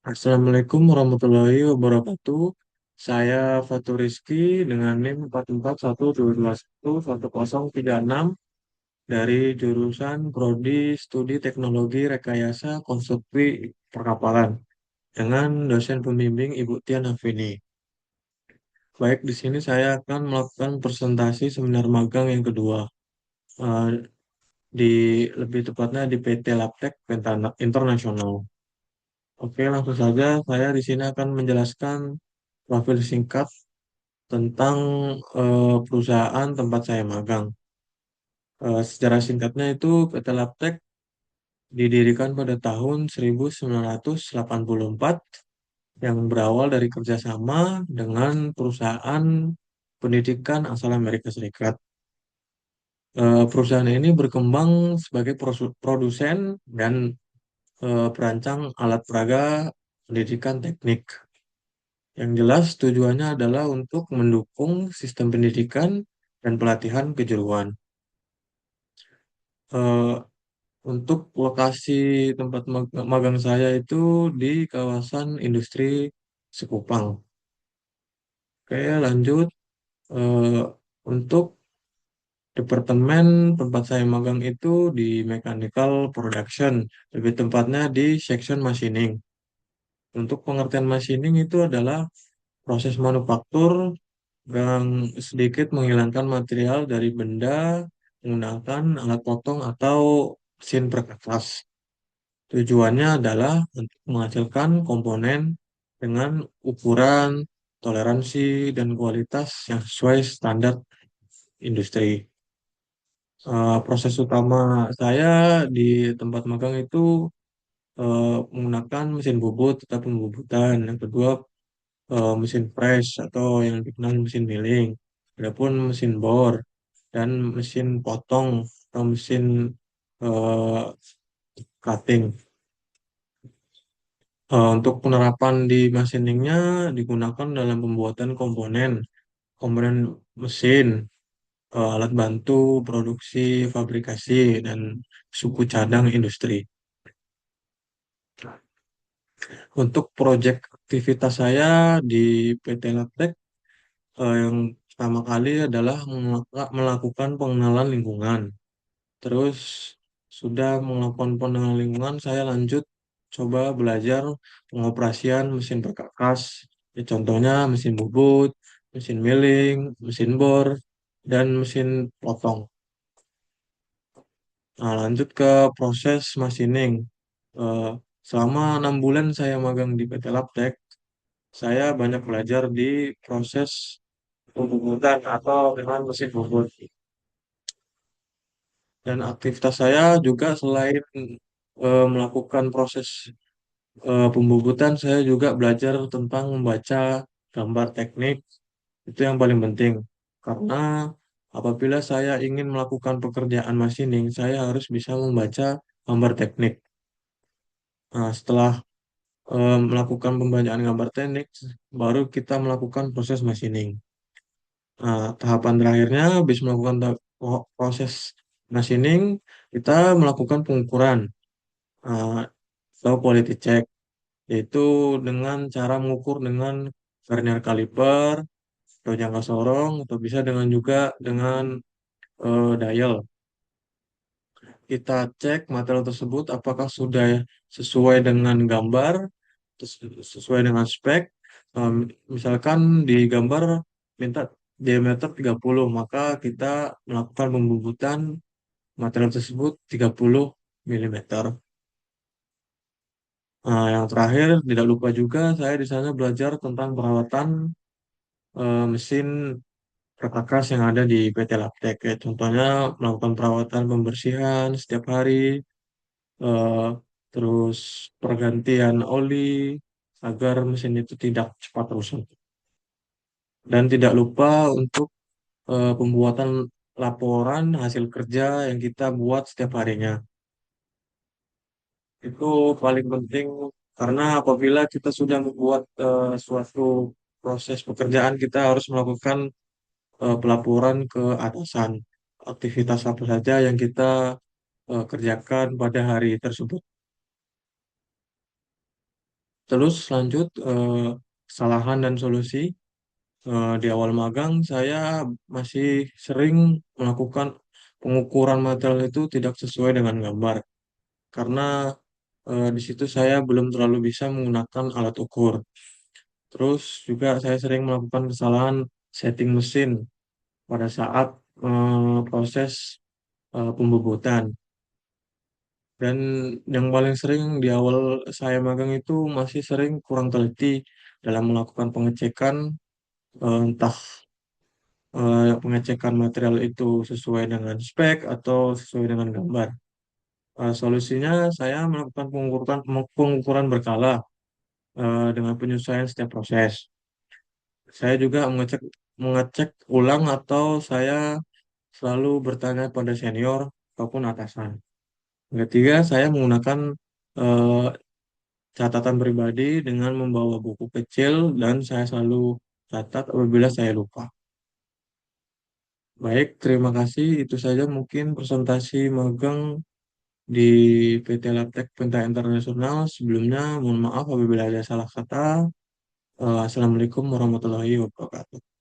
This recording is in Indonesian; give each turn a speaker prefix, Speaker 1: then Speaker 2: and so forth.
Speaker 1: Assalamualaikum warahmatullahi wabarakatuh. Saya Fatur Rizky dengan NIM 44122111036 dari jurusan Prodi Studi Teknologi Rekayasa Konstruksi Perkapalan dengan dosen pembimbing Ibu Tian Afini. Baik, di sini saya akan melakukan presentasi seminar magang yang kedua, eh, di lebih tepatnya di PT Labtech Internasional. Oke, langsung saja saya di sini akan menjelaskan profil singkat tentang perusahaan tempat saya magang. Secara singkatnya itu PT Labtech didirikan pada tahun 1984 yang berawal dari kerjasama dengan perusahaan pendidikan asal Amerika Serikat. Perusahaan ini berkembang sebagai produsen dan perancang alat peraga pendidikan teknik. Yang jelas tujuannya adalah untuk mendukung sistem pendidikan dan pelatihan kejuruan. Eh, untuk lokasi tempat magang saya itu di kawasan industri Sekupang. Oke, lanjut. Eh, untuk departemen tempat saya magang itu di Mechanical Production, lebih tepatnya di section machining. Untuk pengertian machining itu adalah proses manufaktur yang sedikit menghilangkan material dari benda menggunakan alat potong atau mesin perkakas. Tujuannya adalah untuk menghasilkan komponen dengan ukuran, toleransi, dan kualitas yang sesuai standar industri. Proses utama saya di tempat magang itu menggunakan mesin bubut atau pembubutan. Yang kedua, mesin press atau yang dikenal mesin milling. Adapun mesin bor dan mesin potong atau mesin eh, cutting. Untuk penerapan di machiningnya digunakan dalam pembuatan komponen mesin, alat bantu, produksi, fabrikasi, dan suku cadang industri. Untuk proyek aktivitas saya di PT Labtech, yang pertama kali adalah melakukan pengenalan lingkungan. Terus sudah melakukan pengenalan lingkungan, saya lanjut coba belajar pengoperasian mesin perkakas. Ya, contohnya mesin bubut, mesin milling, mesin bor, dan mesin potong. Nah, lanjut ke proses machining. Eh, Selama 6 bulan saya magang di PT Labtech, saya banyak belajar di proses pembubutan atau dengan mesin bubut. Dan aktivitas saya juga selain melakukan proses pembubutan, saya juga belajar tentang membaca gambar teknik. Itu yang paling penting. Karena apabila saya ingin melakukan pekerjaan machining, saya harus bisa membaca gambar teknik. Nah, setelah melakukan pembacaan gambar teknik, baru kita melakukan proses machining. Nah, tahapan terakhirnya, habis melakukan proses machining, kita melakukan pengukuran eh, atau quality check, yaitu dengan cara mengukur dengan vernier caliper atau jangka sorong, atau bisa dengan juga dengan dial. Kita cek material tersebut apakah sudah sesuai dengan gambar, sesuai dengan spek. Em, Misalkan di gambar minta diameter 30, maka kita melakukan pembubutan material tersebut 30 milimeter. Nah, yang terakhir, tidak lupa juga saya di sana belajar tentang perawatan mesin perkakas yang ada di PT Labtech. Ya, contohnya melakukan perawatan pembersihan setiap hari, eh, terus pergantian oli agar mesin itu tidak cepat rusak. Dan tidak lupa untuk pembuatan laporan hasil kerja yang kita buat setiap harinya. Itu paling penting karena apabila kita sudah membuat suatu proses pekerjaan, kita harus melakukan pelaporan ke atasan. Aktivitas apa saja yang kita kerjakan pada hari tersebut. Terus lanjut kesalahan dan solusi. Di awal magang saya masih sering melakukan pengukuran material itu tidak sesuai dengan gambar karena di situ saya belum terlalu bisa menggunakan alat ukur. Terus juga saya sering melakukan kesalahan setting mesin pada saat proses pembobotan. Dan yang paling sering di awal saya magang itu masih sering kurang teliti dalam melakukan pengecekan, entah pengecekan material itu sesuai dengan spek atau sesuai dengan gambar. Solusinya saya melakukan pengukuran berkala dengan penyesuaian setiap proses. Saya juga mengecek ulang atau saya selalu bertanya pada senior ataupun atasan. Yang ketiga, saya menggunakan eh, catatan pribadi dengan membawa buku kecil dan saya selalu catat apabila saya lupa. Baik, terima kasih. Itu saja mungkin presentasi magang di PT Labtech Penta Internasional. Sebelumnya, mohon maaf apabila ada salah kata. Assalamualaikum warahmatullahi wabarakatuh.